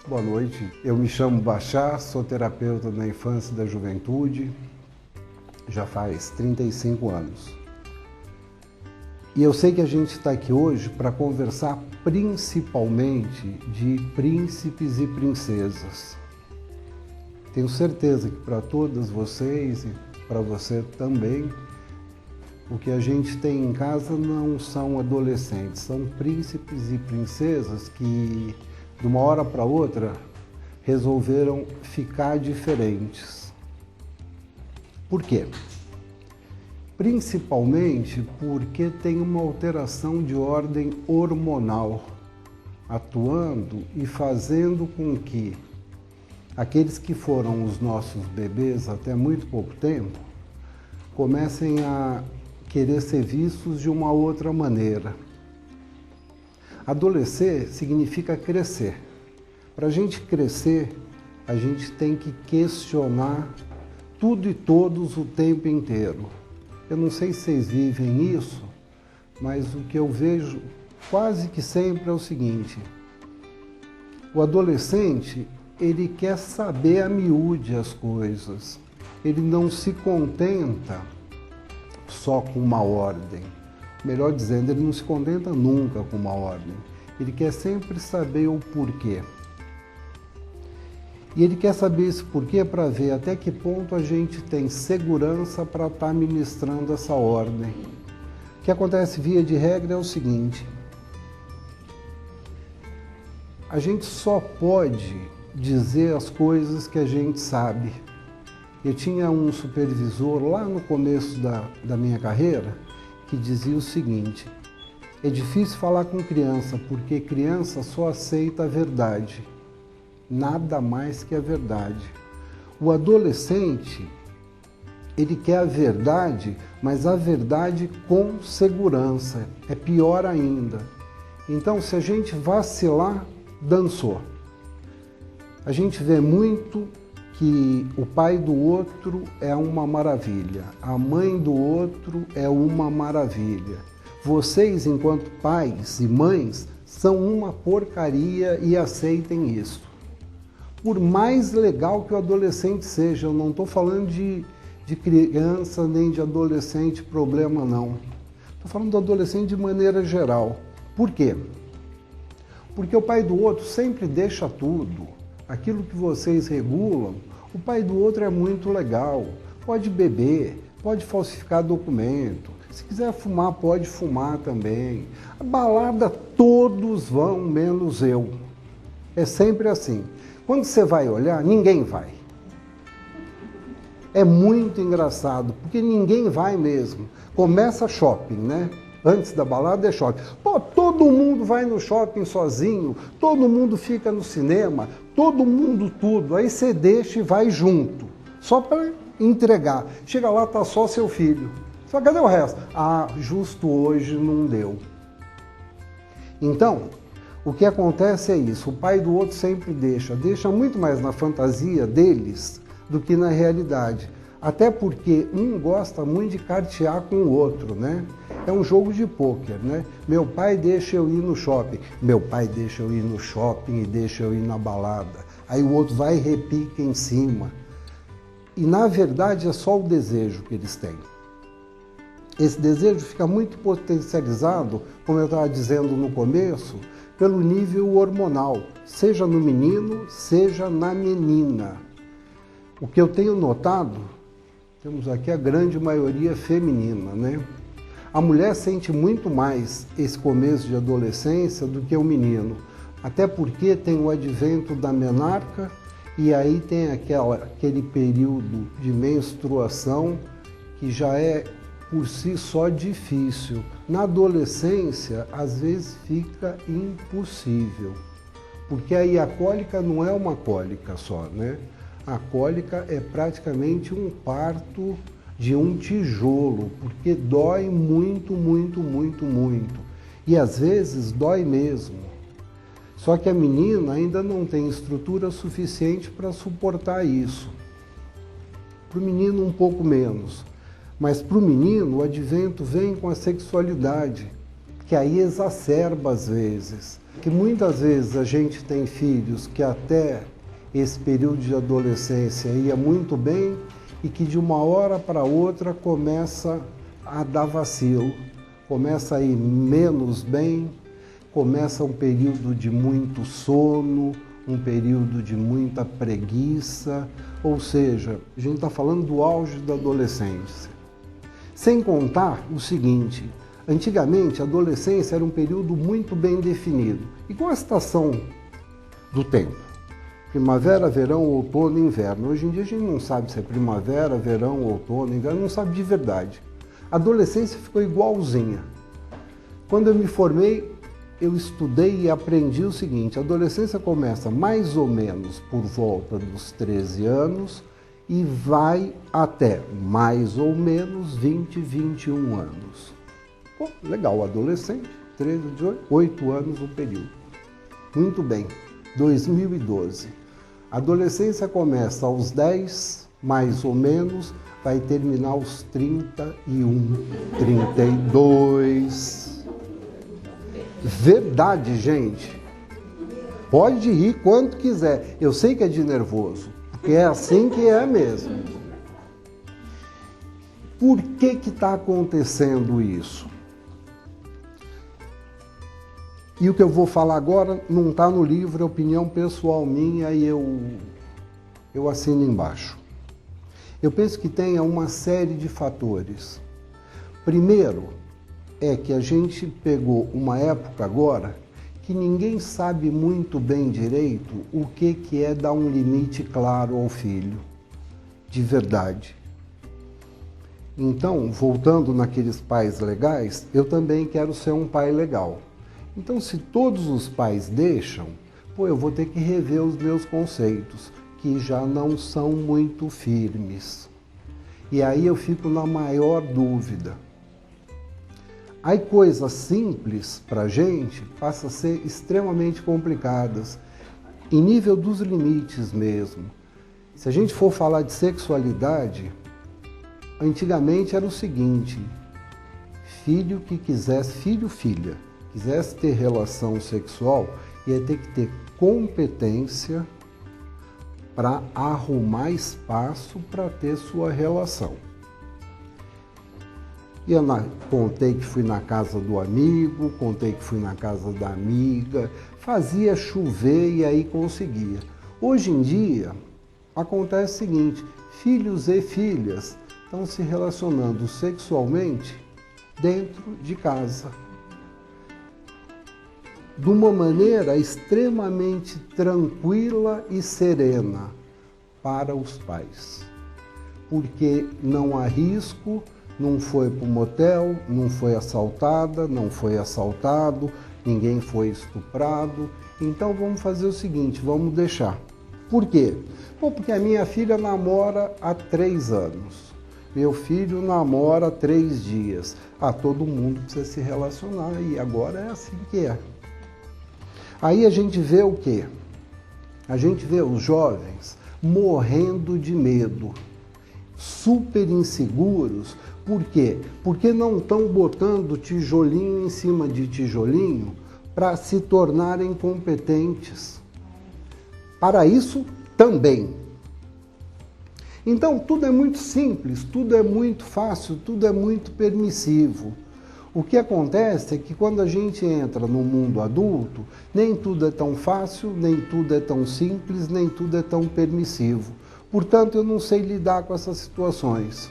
Boa noite, eu me chamo Bachar, sou terapeuta na infância e da juventude, já faz 35 anos. E eu sei que a gente está aqui hoje para conversar principalmente de príncipes e princesas. Tenho certeza que para todas vocês e para você também, o que a gente tem em casa não são adolescentes, são príncipes e princesas que, de uma hora para outra, resolveram ficar diferentes. Por quê? Principalmente porque tem uma alteração de ordem hormonal atuando e fazendo com que aqueles que foram os nossos bebês até muito pouco tempo comecem a querer ser vistos de uma outra maneira. Adolescer significa crescer. Para a gente crescer, a gente tem que questionar tudo e todos o tempo inteiro. Eu não sei se vocês vivem isso, mas o que eu vejo quase que sempre é o seguinte: o adolescente, ele quer saber a miúde as coisas. Ele não se contenta só com uma ordem. Melhor dizendo, ele não se contenta nunca com uma ordem. Ele quer sempre saber o porquê. E ele quer saber esse porquê para ver até que ponto a gente tem segurança para estar ministrando essa ordem. O que acontece via de regra é o seguinte: a gente só pode dizer as coisas que a gente sabe. Eu tinha um supervisor lá no começo da minha carreira que dizia o seguinte: é difícil falar com criança porque criança só aceita a verdade, nada mais que a verdade. O adolescente, ele quer a verdade, mas a verdade com segurança, é pior ainda. Então, se a gente vacilar, dançou. A gente vê muito que o pai do outro é uma maravilha, a mãe do outro é uma maravilha. Vocês, enquanto pais e mães, são uma porcaria e aceitem isso. Por mais legal que o adolescente seja, eu não estou falando de criança nem de adolescente, problema não. Estou falando do adolescente de maneira geral. Por quê? Porque o pai do outro sempre deixa tudo. Aquilo que vocês regulam, o pai do outro é muito legal. Pode beber, pode falsificar documento. Se quiser fumar, pode fumar também. A balada todos vão, menos eu. É sempre assim. Quando você vai olhar, ninguém vai. É muito engraçado, porque ninguém vai mesmo. Começa shopping, né? Antes da balada é shopping. Pô, todo mundo vai no shopping sozinho, todo mundo fica no cinema, todo mundo tudo. Aí você deixa e vai junto, só para entregar. Chega lá, tá só seu filho. Só cadê o resto? Ah, justo hoje não deu. Então, o que acontece é isso, o pai do outro sempre deixa muito mais na fantasia deles do que na realidade. Até porque um gosta muito de cartear com o outro, né? É um jogo de pôquer, né? Meu pai deixa eu ir no shopping, meu pai deixa eu ir no shopping e deixa eu ir na balada. Aí o outro vai e repica em cima. E na verdade é só o desejo que eles têm. Esse desejo fica muito potencializado, como eu estava dizendo no começo, pelo nível hormonal, seja no menino, seja na menina. O que eu tenho notado, temos aqui a grande maioria feminina, né? A mulher sente muito mais esse começo de adolescência do que o menino, até porque tem o advento da menarca e aí tem aquele período de menstruação que já é por si só difícil. Na adolescência, às vezes fica impossível, porque aí a cólica não é uma cólica só, né? A cólica é praticamente um parto de um tijolo, porque dói muito, muito, muito, muito. E às vezes dói mesmo. Só que a menina ainda não tem estrutura suficiente para suportar isso. Para o menino um pouco menos. Mas para o menino o advento vem com a sexualidade, que aí exacerba às vezes. Que muitas vezes a gente tem filhos que até esse período de adolescência ia muito bem e que de uma hora para outra começa a dar vacilo, começa a ir menos bem, começa um período de muito sono, um período de muita preguiça, ou seja, a gente está falando do auge da adolescência. Sem contar o seguinte, antigamente a adolescência era um período muito bem definido, igual a estação do tempo. Primavera, verão, outono, inverno. Hoje em dia a gente não sabe se é primavera, verão, outono, inverno, não sabe de verdade. A adolescência ficou igualzinha. Quando eu me formei, eu estudei e aprendi o seguinte, a adolescência começa mais ou menos por volta dos 13 anos e vai até mais ou menos 20, 21 anos. Pô, legal, adolescente, 13, 18, 8 anos o período. Muito bem, 2012. A adolescência começa aos 10, mais ou menos, vai terminar aos 31, 32. Verdade, gente. Pode rir quanto quiser. Eu sei que é de nervoso, porque é assim que é mesmo. Por que está acontecendo isso? E o que eu vou falar agora não está no livro, é opinião pessoal minha e eu assino embaixo. Eu penso que tenha uma série de fatores. Primeiro, é que a gente pegou uma época agora que ninguém sabe muito bem direito o que é dar um limite claro ao filho, de verdade. Então, voltando naqueles pais legais, eu também quero ser um pai legal. Então, se todos os pais deixam, pô, eu vou ter que rever os meus conceitos, que já não são muito firmes. E aí eu fico na maior dúvida. Aí coisas simples para a gente passam a ser extremamente complicadas, em nível dos limites mesmo. Se a gente for falar de sexualidade, antigamente era o seguinte, filho que quisesse, filho, filha, quisesse ter relação sexual, ia ter que ter competência para arrumar espaço para ter sua relação. Contei que fui na casa do amigo, contei que fui na casa da amiga, fazia chover e aí conseguia. Hoje em dia, acontece o seguinte, filhos e filhas estão se relacionando sexualmente dentro de casa. De uma maneira extremamente tranquila e serena para os pais. Porque não há risco, não foi para o motel, não foi assaltada, não foi assaltado, ninguém foi estuprado. Então vamos fazer o seguinte, vamos deixar. Por quê? Bom, porque a minha filha namora há 3 anos. Meu filho namora há 3 dias. Ah, todo mundo precisa se relacionar e agora é assim que é. Aí a gente vê o quê? A gente vê os jovens morrendo de medo, super inseguros. Por quê? Porque não estão botando tijolinho em cima de tijolinho para se tornarem competentes. Para isso também. Então tudo é muito simples, tudo é muito fácil, tudo é muito permissivo. O que acontece é que quando a gente entra no mundo adulto, nem tudo é tão fácil, nem tudo é tão simples, nem tudo é tão permissivo. Portanto, eu não sei lidar com essas situações.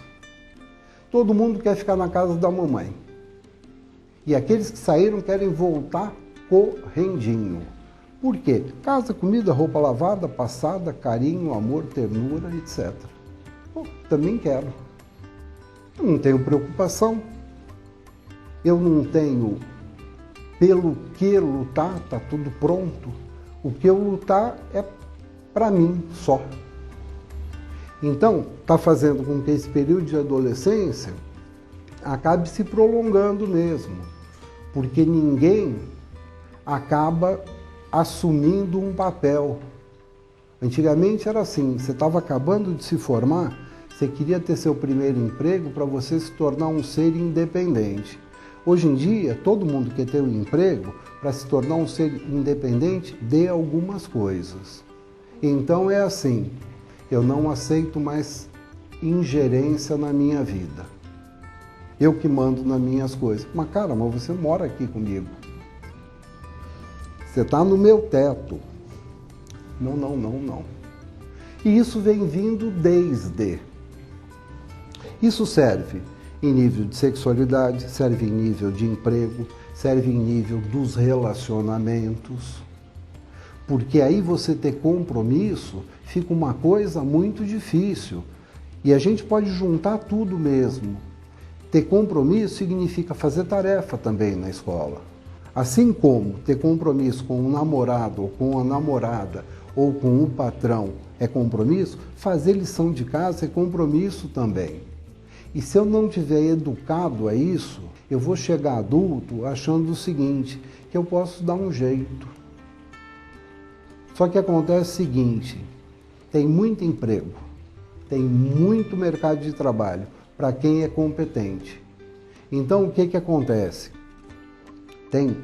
Todo mundo quer ficar na casa da mamãe. E aqueles que saíram querem voltar correndinho. Por quê? Casa, comida, roupa lavada, passada, carinho, amor, ternura, etc. Pô, também quero. Eu não tenho preocupação. Eu não tenho pelo que lutar, está tudo pronto. O que eu lutar é para mim só. Então, está fazendo com que esse período de adolescência acabe se prolongando mesmo, porque ninguém acaba assumindo um papel. Antigamente era assim, você estava acabando de se formar, você queria ter seu primeiro emprego para você se tornar um ser independente. Hoje em dia, todo mundo quer ter um emprego para se tornar um ser independente de algumas coisas. Então é assim, eu não aceito mais ingerência na minha vida. Eu que mando nas minhas coisas. Mas cara, mas você mora aqui comigo. Você está no meu teto. Não, não, não, não. E isso vem vindo desde. Isso serve em nível de sexualidade, serve em nível de emprego, serve em nível dos relacionamentos. Porque aí você ter compromisso fica uma coisa muito difícil. E a gente pode juntar tudo mesmo. Ter compromisso significa fazer tarefa também na escola. Assim como ter compromisso com o namorado ou com a namorada ou com o patrão é compromisso, fazer lição de casa é compromisso também. E se eu não tiver educado a isso, eu vou chegar adulto achando o seguinte, que eu posso dar um jeito. Só que acontece o seguinte, tem muito emprego, tem muito mercado de trabalho para quem é competente. Então o que acontece? Tem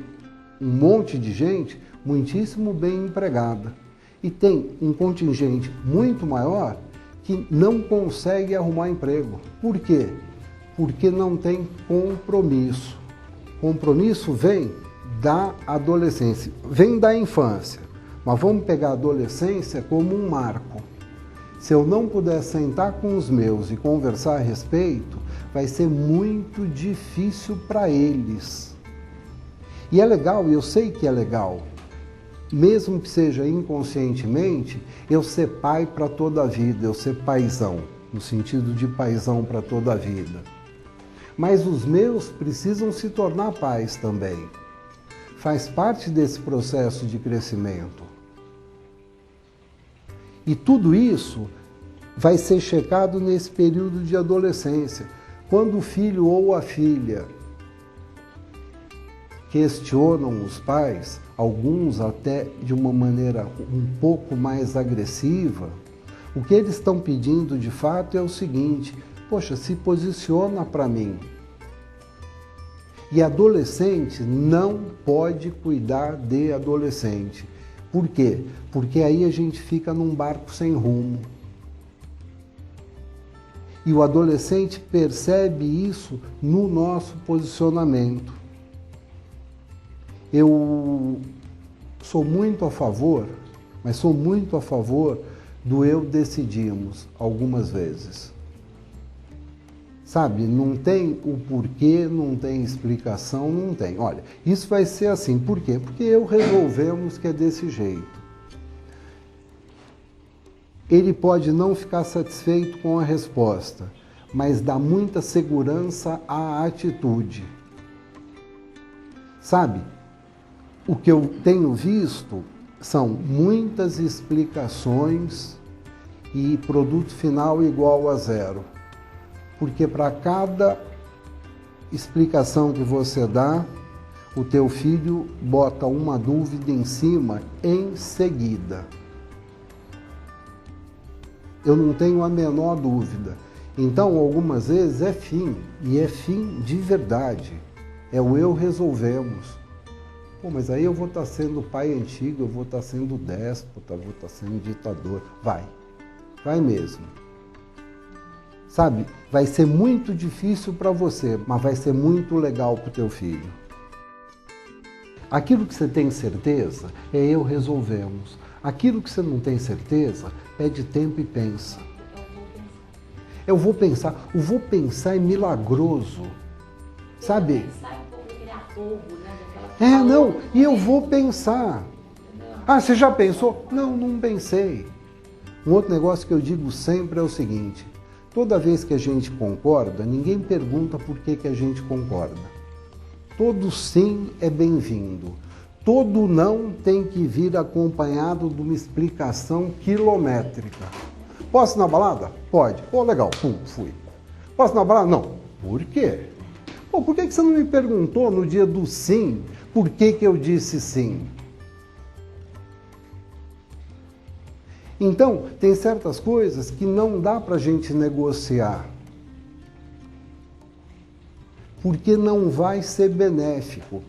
um monte de gente muitíssimo bem empregada e tem um contingente muito maior que não consegue arrumar emprego. Por quê? Porque não tem compromisso. Compromisso vem da adolescência, vem da infância, mas vamos pegar a adolescência como um marco. Se eu não puder sentar com os meus e conversar a respeito, vai ser muito difícil para eles. E é legal, eu sei que é legal, mesmo que seja inconscientemente, eu ser pai para toda a vida, eu ser paizão, no sentido de paizão para toda a vida. Mas os meus precisam se tornar pais também. Faz parte desse processo de crescimento. E tudo isso vai ser checado nesse período de adolescência, quando o filho ou a filha questionam os pais, alguns até de uma maneira um pouco mais agressiva, o que eles estão pedindo de fato é o seguinte, poxa, se posiciona para mim. E adolescente não pode cuidar de adolescente. Por quê? Porque aí a gente fica num barco sem rumo. E o adolescente percebe isso no nosso posicionamento. Eu sou muito a favor, mas sou muito a favor do eu decidimos algumas vezes. Sabe, não tem o porquê, não tem explicação, não tem. Olha, isso vai ser assim, por quê? Porque eu resolvemos que é desse jeito. Ele pode não ficar satisfeito com a resposta, mas dá muita segurança à atitude. Sabe? O que eu tenho visto são muitas explicações e produto final igual a zero. Porque para cada explicação que você dá, o teu filho bota uma dúvida em cima em seguida. Eu não tenho a menor dúvida. Então, algumas vezes é fim, e é fim de verdade. É o eu resolvemos. Pô, mas aí eu vou estar sendo pai antigo, eu vou estar sendo déspota, eu vou estar sendo ditador. Vai mesmo. Sabe, vai ser muito difícil para você, mas vai ser muito legal para o teu filho. Aquilo que você tem certeza é eu resolvemos. Aquilo que você não tem certeza, pede tempo e pensa. Eu vou pensar. O vou pensar é milagroso. Sabe? Não, e eu vou pensar. Ah, você já pensou? Não, não pensei. Um outro negócio que eu digo sempre é o seguinte, toda vez que a gente concorda, ninguém pergunta por que a gente concorda. Todo sim é bem-vindo. Todo não tem que vir acompanhado de uma explicação quilométrica. Posso ir na balada? Pode. Pô, legal. Pum, fui. Posso ir na balada? Não. Por quê? Pô, por que você não me perguntou no dia do sim por que eu disse sim? Então, tem certas coisas que não dá para a gente negociar. porque não vai ser benéfico.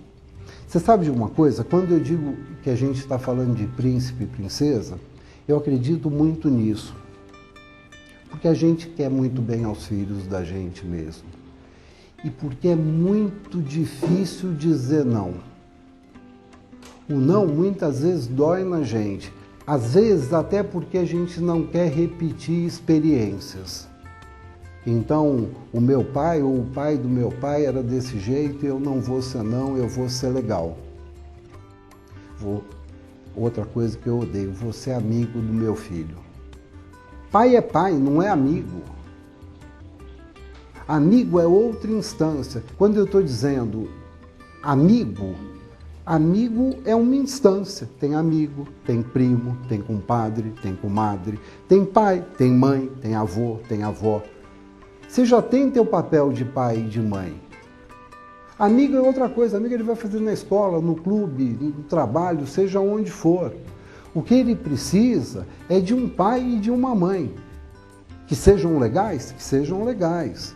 Você sabe de uma coisa? Quando eu digo que a gente está falando de príncipe e princesa, eu acredito muito nisso. Porque a gente quer muito bem aos filhos da gente mesmo. E porque é muito difícil dizer não. O não muitas vezes dói na gente. Às vezes até porque a gente não quer repetir experiências. Então, o meu pai ou o pai do meu pai era desse jeito, eu não vou ser não, eu vou ser legal. Outra coisa que eu odeio, vou ser amigo do meu filho. Pai é pai, não é amigo. Amigo é outra instância. Quando eu estou dizendo amigo, amigo é uma instância. Tem amigo, tem primo, tem compadre, tem comadre, tem pai, tem mãe, tem avô, tem avó. Você já tem teu papel de pai e de mãe. Amigo é outra coisa. Amigo ele vai fazer na escola, no clube, no trabalho, seja onde for. O que ele precisa é de um pai e de uma mãe. Que sejam legais? Que sejam legais.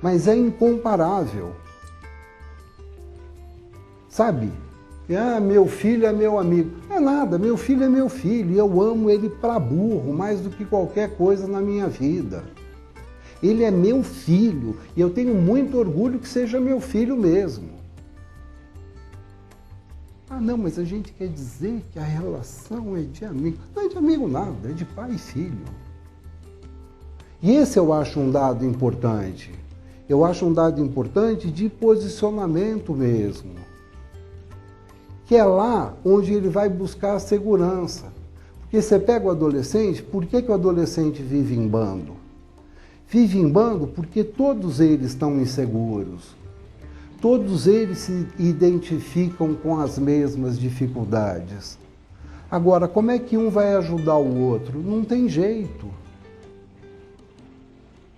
Mas é incomparável. Sabe? Meu filho é meu amigo. Não é nada, meu filho é meu filho. E eu amo ele pra burro, mais do que qualquer coisa na minha vida. Ele é meu filho e eu tenho muito orgulho que seja meu filho mesmo. Não, mas a gente quer dizer que a relação é de amigo. Não é de amigo nada, é de pai e filho. E esse eu acho um dado importante. Eu acho um dado importante de posicionamento mesmo. Que é lá onde ele vai buscar a segurança. Porque você pega o adolescente, por que o adolescente vive em bando? Vive em bando porque todos eles estão inseguros. Todos eles se identificam com as mesmas dificuldades. Agora, como é que um vai ajudar o outro? Não tem jeito.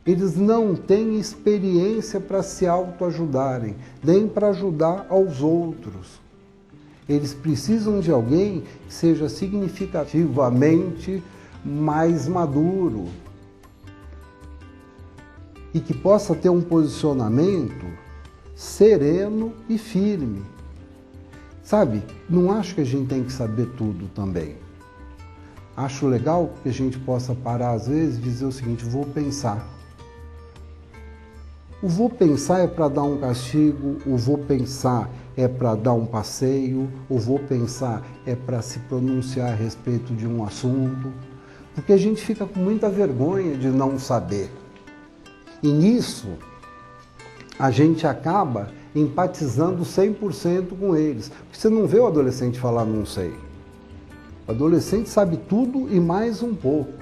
Eles não têm experiência para se autoajudarem, nem para ajudar aos outros. Eles precisam de alguém que seja significativamente mais maduro e que possa ter um posicionamento sereno e firme. Sabe, não acho que a gente tem que saber tudo também. Acho legal que a gente possa parar às vezes e dizer o seguinte, vou pensar. O vou pensar é para dar um castigo, o vou pensar é para dar um passeio, o vou pensar é para se pronunciar a respeito de um assunto, porque a gente fica com muita vergonha de não saber. E nisso, a gente acaba empatizando 100% com eles. Porque você não vê o adolescente falar não sei. O adolescente sabe tudo e mais um pouco.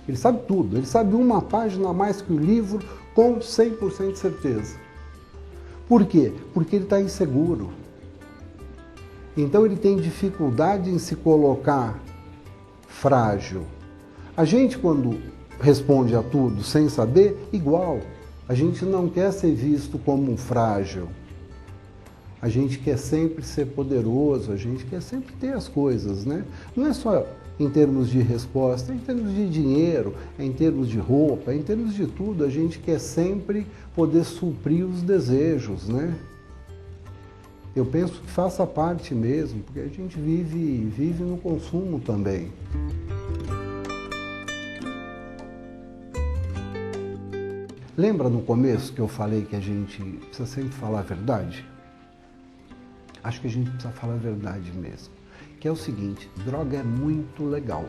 Ele sabe tudo. Ele sabe uma página a mais que o livro com 100% de certeza. Por quê? Porque ele está inseguro. Então ele tem dificuldade em se colocar frágil. A gente, quando responde a tudo sem saber, igual. A gente não quer ser visto como um frágil. A gente quer sempre ser poderoso, a gente quer sempre ter as coisas, né? Não é só em termos de resposta, é em termos de dinheiro, é em termos de roupa, é em termos de tudo. A gente quer sempre poder suprir os desejos, né? Eu penso que faça parte mesmo, porque a gente vive no consumo também. Lembra no começo que eu falei que a gente precisa sempre falar a verdade? Acho que a gente precisa falar a verdade mesmo. Que é o seguinte, droga é muito legal.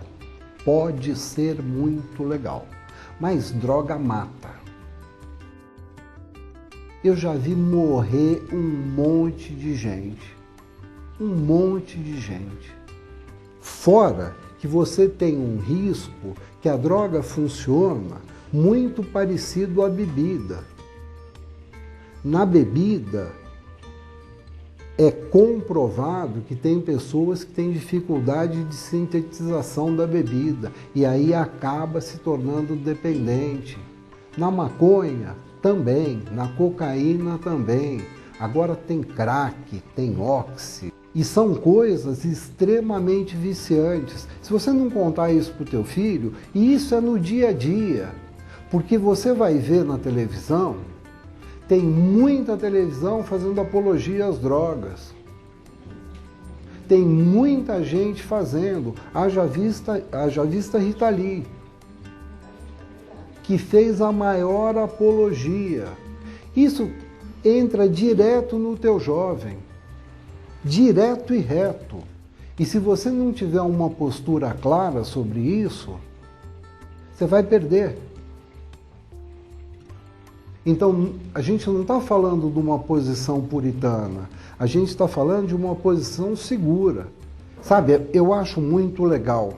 Pode ser muito legal. Mas droga mata. Eu já vi morrer um monte de gente. Um monte de gente. Fora que você tem um risco que a droga funciona muito parecido à bebida. Na bebida, é comprovado que tem pessoas que têm dificuldade de sintetização da bebida e aí acaba se tornando dependente. Na maconha, também. Na cocaína, também. Agora tem crack, tem oxi. E são coisas extremamente viciantes. Se você não contar isso para o teu filho, e isso é no dia a dia. Porque você vai ver na televisão Tem muita televisão fazendo apologia às drogas. Tem muita gente fazendo. Haja vista Rita Lee, que fez a maior apologia. Isso entra direto no teu jovem, direto e reto. E se você não tiver uma postura clara sobre isso, você vai perder. Então, a gente não está falando de uma posição puritana, a gente está falando de uma posição segura. Sabe, eu acho muito legal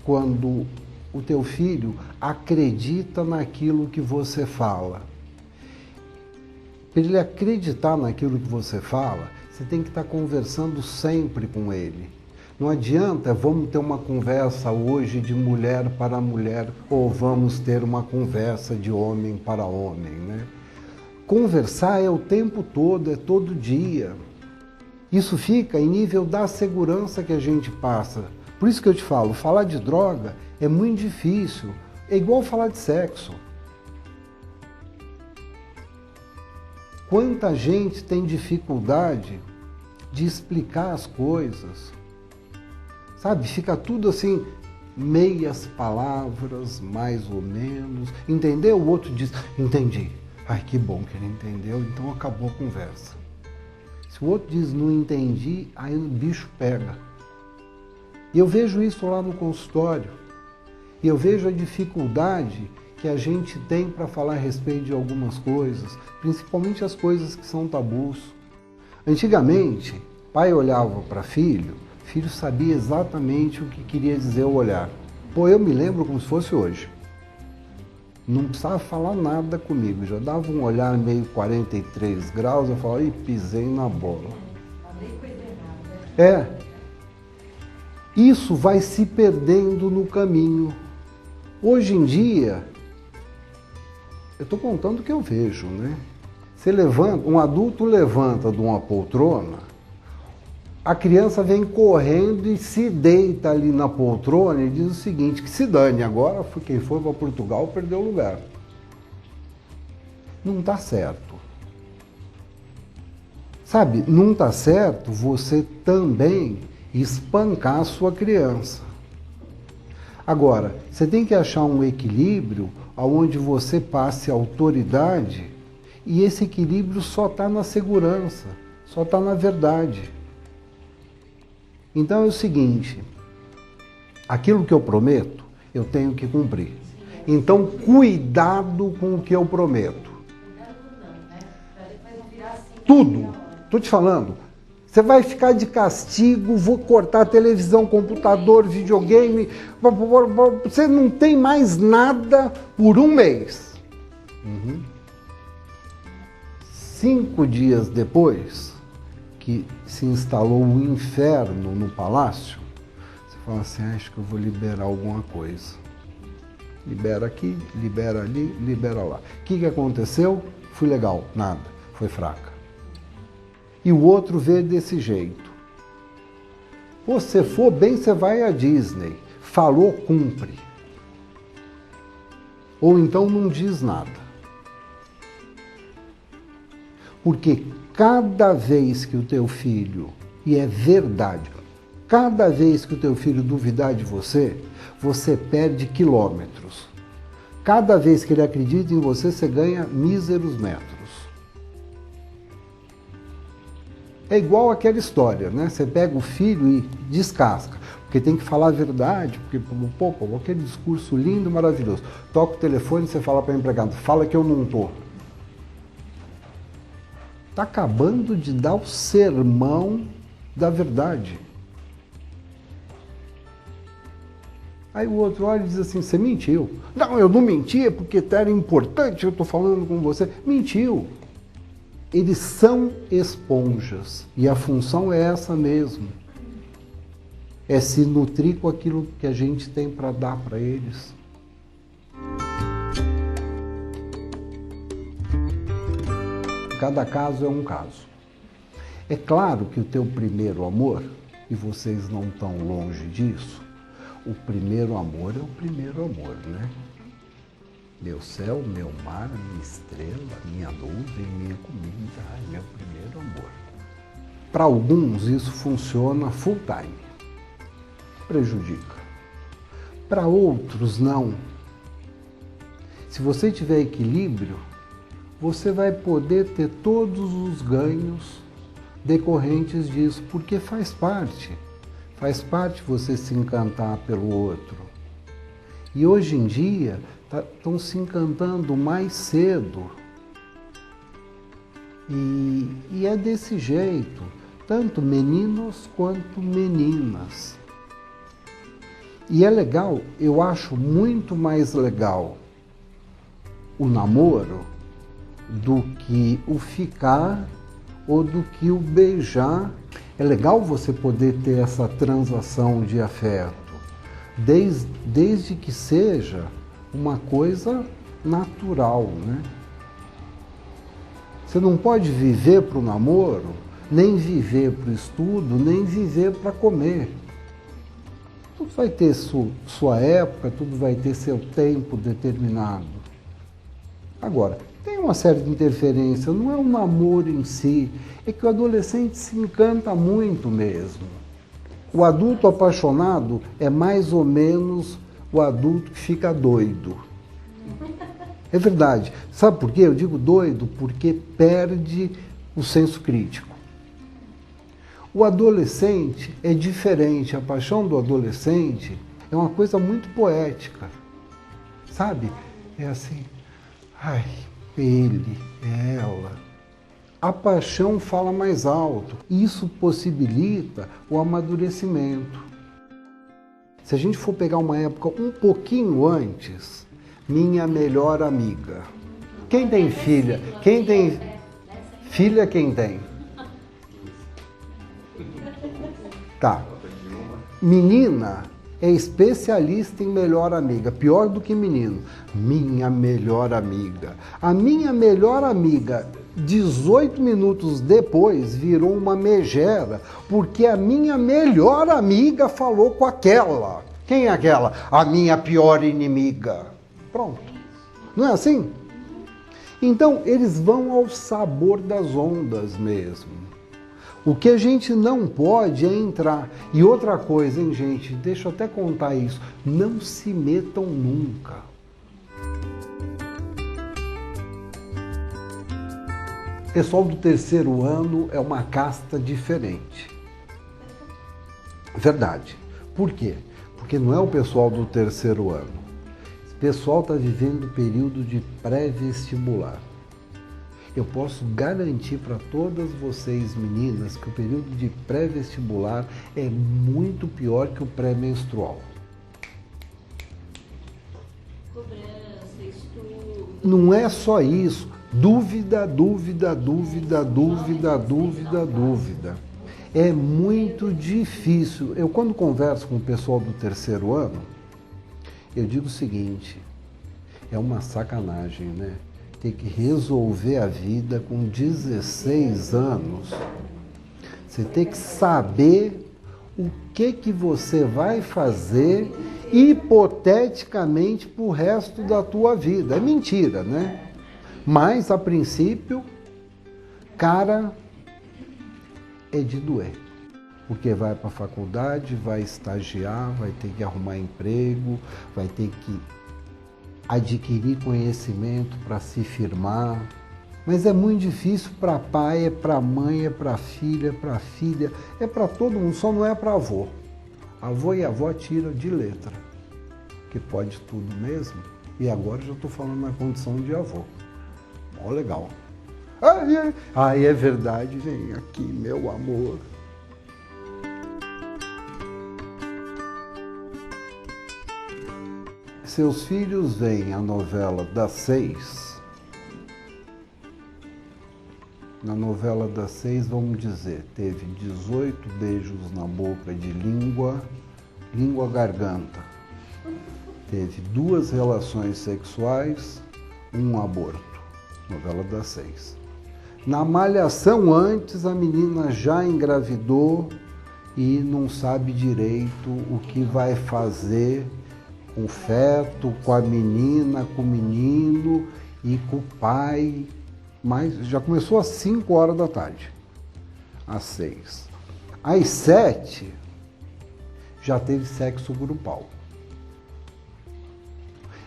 quando o teu filho acredita naquilo que você fala. Para ele acreditar naquilo que você fala, você tem que estar conversando sempre com ele. Não adianta, vamos ter uma conversa hoje de mulher para mulher ou vamos ter uma conversa de homem para homem, né? Conversar é o tempo todo, é todo dia. Isso fica em nível da segurança que a gente passa. Por isso que eu te falo, falar de droga é muito difícil. É igual falar de sexo. Quanta gente tem dificuldade de explicar as coisas. Sabe, fica tudo assim, meias palavras, mais ou menos. Entendeu? O outro diz, entendi. Ai, que bom que ele entendeu, então acabou a conversa. Se o outro diz, não entendi, aí o bicho pega. E eu vejo isso lá no consultório. E eu vejo a dificuldade que a gente tem para falar a respeito de algumas coisas, principalmente as coisas que são tabus. Antigamente, pai olhava para filho sabia exatamente o que queria dizer o olhar. Pô, eu me lembro como se fosse hoje. Não precisava falar nada comigo, já dava um olhar meio 43 graus, eu falava, ih, pisei na bola. É. Isso vai se perdendo no caminho. Hoje em dia, eu estou contando o que eu vejo, né? Você levanta, um adulto levanta de uma poltrona, a criança vem correndo e se deita ali na poltrona e diz o seguinte, que se dane, agora quem for para Portugal perdeu o lugar. Não está certo. Sabe, não está certo você também espancar a sua criança. Agora, você tem que achar um equilíbrio onde você passe autoridade e esse equilíbrio só está na segurança, só está na verdade. Então é o seguinte, aquilo que eu prometo, eu tenho que cumprir. Então, cuidado com o que eu prometo. Tudo. Estou te falando. Você vai ficar de castigo, vou cortar a televisão, computador, videogame. Você não tem mais nada por um mês. 5 dias depois que se instalou o inferno no palácio, você fala assim, acho que eu vou liberar alguma coisa. Libera aqui, libera ali, libera lá. O que aconteceu? Foi legal? Nada. Foi fraca. E o outro vê desse jeito. Você for bem, você vai à Disney. Falou, cumpre. Ou então não diz nada. Porque cada vez que o teu filho, e é verdade, cada vez que o teu filho duvidar de você, você perde quilômetros. Cada vez que ele acredita em você, você ganha míseros metros. É igual aquela história, né? Você pega o filho e descasca, porque tem que falar a verdade, porque, pô, aquele discurso lindo, maravilhoso. Toca o telefone e você fala para o empregado, fala que eu não estou. Está acabando de dar o sermão da verdade. Aí o outro olha e diz assim, você mentiu. Não, eu não menti, é porque era importante, eu estou falando com você. Mentiu. Eles são esponjas e a função é essa mesmo. É se nutrir com aquilo que a gente tem para dar para eles. Cada caso é um caso. É claro que o teu primeiro amor, e vocês não estão longe disso, o primeiro amor é o primeiro amor, né? Meu céu, meu mar, minha estrela, minha nuvem, minha comida, ai, meu primeiro amor. Para alguns isso funciona full time, prejudica. Para outros não. Se você tiver equilíbrio, você vai poder ter todos os ganhos decorrentes disso, porque faz parte você se encantar pelo outro. E hoje em dia estão se encantando mais cedo. E é desse jeito, tanto meninos quanto meninas. E é legal, eu acho muito mais legal o namoro do que o ficar ou do que o beijar. É legal você poder ter essa transação de afeto, desde que seja uma coisa natural, né? Você não pode viver para o namoro, nem viver para o estudo, nem viver para comer. Tudo vai ter sua época, tudo vai ter seu tempo determinado. Agora, tem uma certa interferência, não é um namoro em si, é que o adolescente se encanta muito mesmo. O adulto apaixonado é mais ou menos o adulto que fica doido. É verdade. Sabe por quê? Eu digo doido porque perde o senso crítico. O adolescente é diferente, a paixão do adolescente é uma coisa muito poética, sabe? É assim, ai, ele, ela. A paixão fala mais alto. Isso possibilita o amadurecimento. Se a gente for pegar uma época um pouquinho antes, minha melhor amiga. Quem tem filha? Quem tem filha? Quem tem? Tá. Menina é especialista em melhor amiga, pior do que menino. Minha melhor amiga. A minha melhor amiga, 18 minutos depois, virou uma megera, porque a minha melhor amiga falou com aquela. Quem é aquela? A minha pior inimiga. Pronto. Não é assim? Então, eles vão ao sabor das ondas mesmo. O que a gente não pode é entrar. E outra coisa, hein, gente? Deixa eu até contar isso. Não se metam nunca. O pessoal do terceiro ano é uma casta diferente. Verdade. Por quê? Porque não é o pessoal do terceiro ano. Esse pessoal está vivendo o período de pré-vestibular. Eu posso garantir para todas vocês, meninas, que o período de pré-vestibular é muito pior que o pré-menstrual. Cobrança, estudo. Não é só isso. Dúvida, dúvida, dúvida, dúvida, dúvida, dúvida. É muito difícil. Eu, quando converso com o pessoal do terceiro ano, eu digo o seguinte, é uma sacanagem, né? Ter que resolver a vida com 16 anos. Você tem que saber o que você vai fazer hipoteticamente para o resto da tua vida. É mentira, né? Mas, a princípio, cara, é de doer. Porque vai para a faculdade, vai estagiar, vai ter que arrumar emprego, vai ter que adquirir conhecimento para se firmar. Mas é muito difícil para pai, é para mãe, é para filha, é para todo mundo, só não é para avô. Avô e avó tira de letra, que pode tudo mesmo. E agora já estou falando na condição de avô. Ó, legal. Ai, é verdade, vem aqui, meu amor. Seus filhos veem a novela das 6. Na novela das 6, vamos dizer, teve 18 beijos na boca de língua garganta. Teve 2 relações sexuais, 1 aborto. Novela das 6. Na Malhação antes, a menina já engravidou e não sabe direito o que vai fazer com o feto, com a menina, com o menino e com o pai. Mas já começou às 5 horas da tarde, às 6. Às 7, já teve sexo grupal.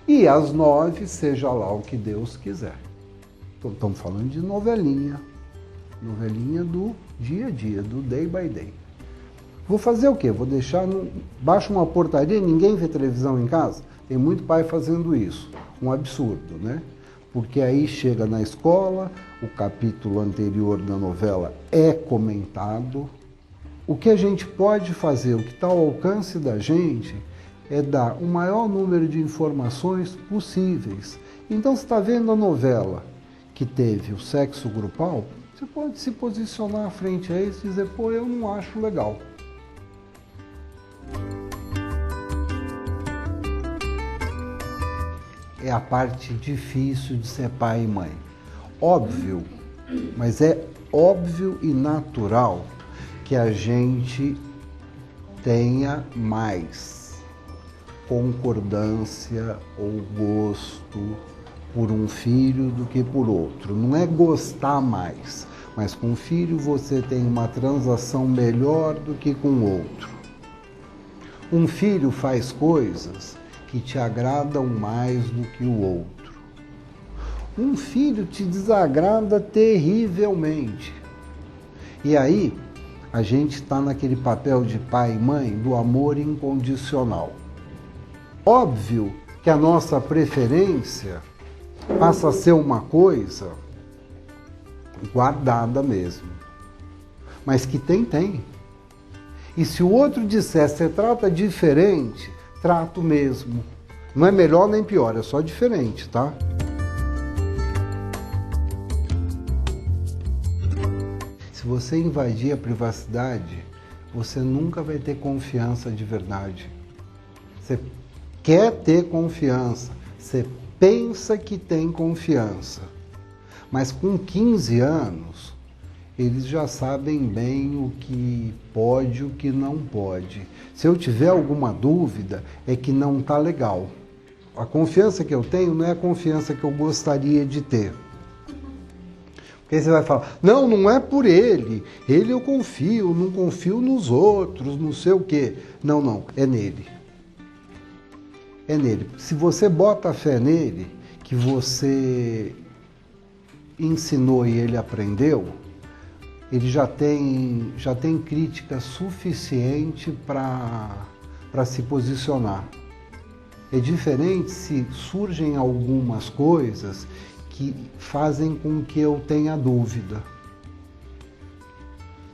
E às 9, seja lá o que Deus quiser. Então, estamos falando de novelinha do dia a dia, do day by day. Vou fazer o quê? Vou deixar baixo uma portaria, ninguém vê televisão em casa? Tem muito pai fazendo isso. Um absurdo, né? Porque aí chega na escola, o capítulo anterior da novela é comentado. O que a gente pode fazer, o que está ao alcance da gente, é dar o maior número de informações possíveis. Então, você está vendo a novela que teve o sexo grupal, você pode se posicionar à frente a isso e dizer, pô, eu não acho legal. É a parte difícil de ser pai e mãe. Óbvio, mas é óbvio e natural que a gente tenha mais concordância ou gosto por um filho do que por outro. Não é gostar mais, mas com um filho você tem uma transação melhor do que com o outro. Um filho faz coisas que te agradam mais do que o outro. Um filho te desagrada terrivelmente. E aí, a gente está naquele papel de pai e mãe do amor incondicional. Óbvio que a nossa preferência passa a ser uma coisa guardada mesmo. Mas que tem. E se o outro disser, você trata diferente, trato mesmo. Não é melhor nem pior, é só diferente, tá? Se você invadir a privacidade, você nunca vai ter confiança de verdade. Você quer ter confiança, você pensa que tem confiança. Mas com 15 anos, eles já sabem bem o que pode e o que não pode. Se eu tiver alguma dúvida, é que não está legal. A confiança que eu tenho não é a confiança que eu gostaria de ter. Porque aí você vai falar, não é por ele. Ele eu confio, não confio nos outros, não sei o quê. Não, é nele. É nele. Se você bota a fé nele, que você ensinou e ele aprendeu, ele já tem crítica suficiente para se posicionar. É diferente se surgem algumas coisas que fazem com que eu tenha dúvida.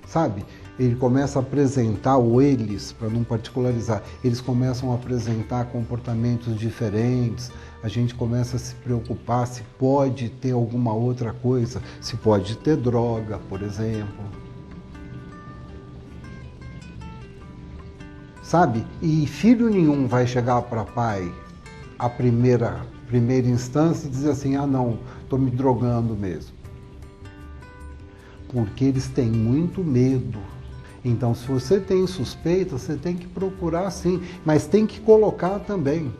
Sabe? Ele começa a apresentar, ou eles, para não particularizar, eles começam a apresentar comportamentos diferentes, a gente começa a se preocupar se pode ter alguma outra coisa, se pode ter droga, por exemplo. Sabe? E filho nenhum vai chegar para pai a primeira instância e dizer assim, não, estou me drogando mesmo. Porque eles têm muito medo. Então, se você tem suspeita, você tem que procurar sim, mas tem que colocar também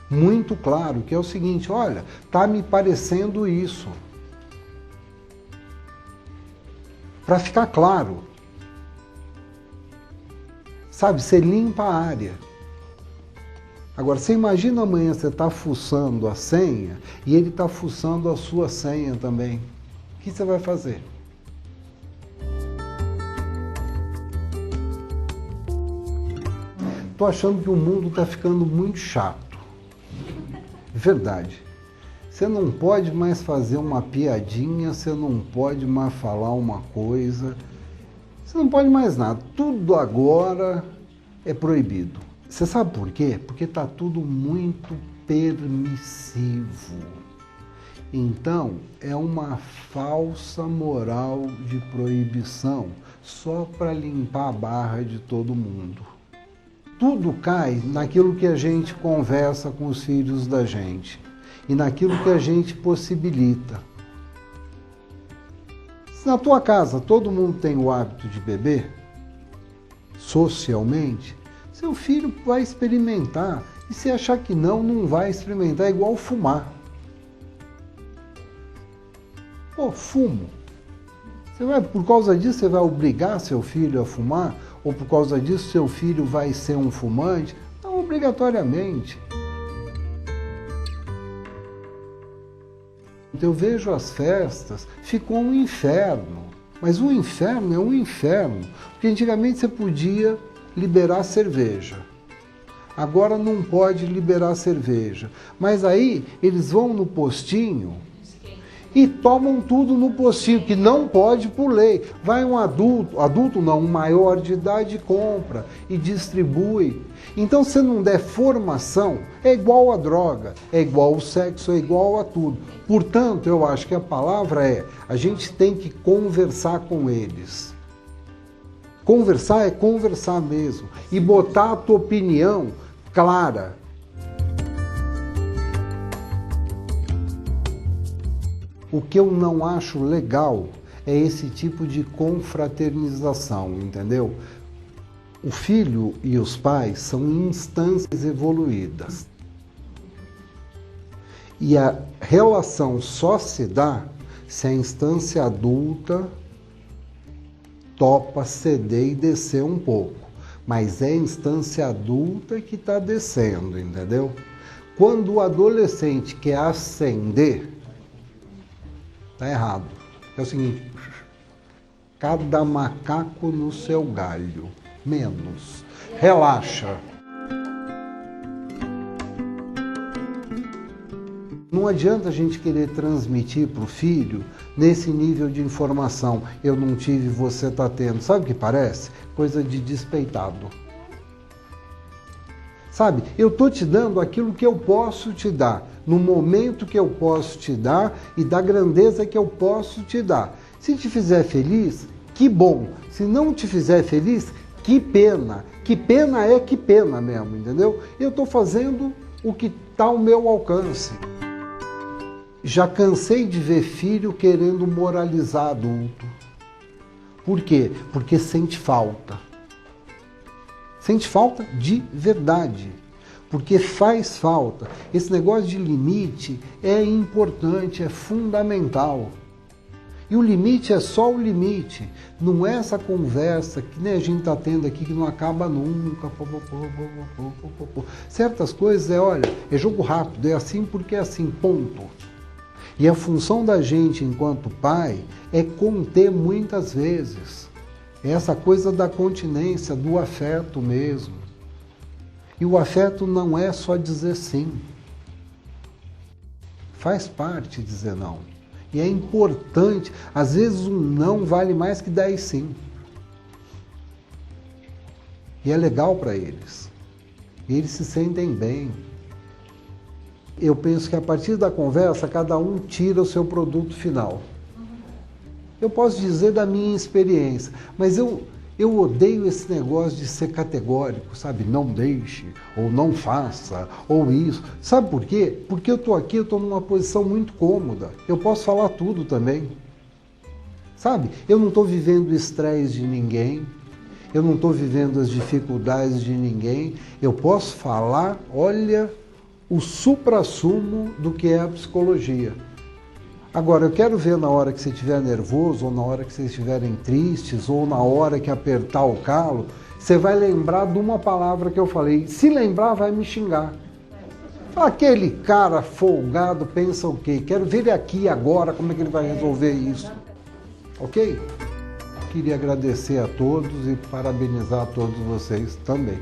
muito claro, que é o seguinte, olha, tá me parecendo isso. Para ficar claro. Sabe, você limpa a área. Agora, você imagina amanhã você está fuçando a senha e ele está fuçando a sua senha também. O que você vai fazer? Estou achando que o mundo está ficando muito chato. Verdade. Você não pode mais fazer uma piadinha, você não pode mais falar uma coisa, você não pode mais nada. Tudo agora é proibido. Você sabe por quê? Porque está tudo muito permissivo. Então, é uma falsa moral de proibição só para limpar a barra de todo mundo. Tudo cai naquilo que a gente conversa com os filhos da gente e naquilo que a gente possibilita. Se na tua casa todo mundo tem o hábito de beber, socialmente, seu filho vai experimentar E se achar que não, não vai experimentar, é igual fumar. Pô, fumo. Por causa disso, você vai obrigar seu filho a fumar? Ou por causa disso, seu filho vai ser um fumante? Não obrigatoriamente. Eu vejo as festas, ficou um inferno. Mas o inferno é um inferno. Porque antigamente você podia liberar cerveja. Agora não pode liberar cerveja. Mas aí eles vão no postinho e tomam tudo no postinho, que não pode por lei. Vai um adulto não, um maior de idade, compra e distribui. Então, se não der formação, é igual a droga, é igual ao sexo, é igual a tudo. Portanto, eu acho que a palavra é, a gente tem que conversar com eles. Conversar é conversar mesmo. E botar a tua opinião clara. O que eu não acho legal é esse tipo de confraternização, entendeu? O filho e os pais são instâncias evoluídas. E a relação só se dá se a instância adulta topa ceder e descer um pouco. Mas é a instância adulta que está descendo, entendeu? Quando o adolescente quer ascender, está errado. É o seguinte, cada macaco no seu galho, menos. Relaxa. Não adianta a gente querer transmitir para o filho nesse nível de informação. Eu não tive, você está tendo. Sabe o que parece? Coisa de despeitado. Sabe, eu estou te dando aquilo que eu posso te dar, no momento que eu posso te dar e da grandeza que eu posso te dar. Se te fizer feliz, que bom. Se não te fizer feliz, que pena. Que pena é que pena mesmo, entendeu? Eu estou fazendo o que está ao meu alcance. Já cansei de ver filho querendo moralizar adulto. Por quê? Porque sente falta. Sente falta de verdade, porque faz falta. Esse negócio de limite é importante, é fundamental. E o limite é só o limite, não é essa conversa que nem a gente está tendo aqui, que não acaba nunca. Certas coisas é jogo rápido, é assim porque é assim, ponto. E a função da gente, enquanto pai, é conter muitas vezes. É essa coisa da continência, do afeto mesmo. E o afeto não é só dizer sim. Faz parte dizer não. E é importante, às vezes um não vale mais que 10 sim. E é legal para eles. E eles se sentem bem. Eu penso que a partir da conversa, cada um tira o seu produto final. Eu posso dizer da minha experiência, mas eu odeio esse negócio de ser categórico, sabe? Não deixe, ou não faça, ou isso. Sabe por quê? Porque eu estou aqui, eu estou numa posição muito cômoda. Eu posso falar tudo também. Sabe? Eu não estou vivendo o estresse de ninguém, eu não estou vivendo as dificuldades de ninguém. Eu posso falar, olha, o suprassumo do que é a psicologia. Agora, eu quero ver na hora que você estiver nervoso, ou na hora que vocês estiverem tristes, ou na hora que apertar o calo, você vai lembrar de uma palavra que eu falei. Se lembrar, vai me xingar. Aquele cara folgado pensa o quê? Quero ver ele aqui agora, como é que ele vai resolver isso. Ok? Queria agradecer a todos e parabenizar a todos vocês também.